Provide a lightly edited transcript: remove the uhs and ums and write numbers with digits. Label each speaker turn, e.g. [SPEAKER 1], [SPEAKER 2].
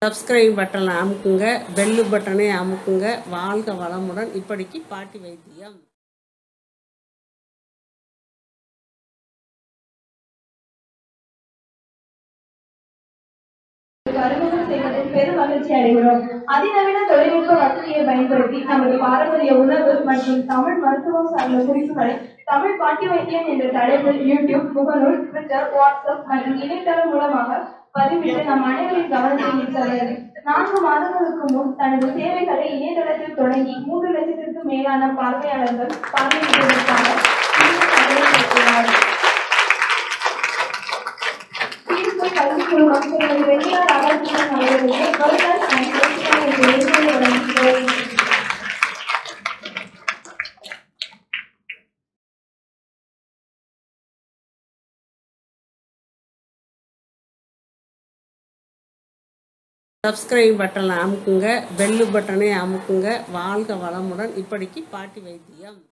[SPEAKER 1] Subscribe பட்டனை அமுக்குங்க, bell பட்டனை அமுக்குங்க. வாழ்க வளமுடன். இப்படிக்கு பாட்டி வைத்தியம்.
[SPEAKER 2] அறிமுகம் செய்வதில் பெரும் மகிழ்ச்சி அடைகிறோம். அதிநவீன தொழில்நுட்ப வசதியை பயன்படுத்தி நமது பாரம்பரிய உணவு மற்றும் தமிழ் மருத்துவம் சார்ந்த குறிப்புகளை தமிழ் பாட்டி வைத்தியம் என்ற தலைப்பில் யூடியூப், முகநூல், ட்விட்டர், வாட்ஸ்அப் மற்றும் இணையதளம் மூலமாக பதிவிட்டு நம் அனைவரின் கவனத்தை ஈர்த்தது. 4 மாதங்களுக்கு முன் தனது சேவைகளை இணையதளத்தில் தொடங்கி 3 லட்சத்திற்கும் மேலான பார்வையாளர்கள் பார்வையிட்டதற்காக கல்விக்குழு அமைச்சர்கள் வெள்ளியார் ஆராய்ச்சியாளர் அவர்களுக்கு
[SPEAKER 1] சப்ஸ்கிரைப் பட்டனை அமுக்குங்க, பெல் பட்டனை அமுக்குங்க. வாழ்க வளமுடன். இப்படிக்கு பாட்டி வைத்தியம்.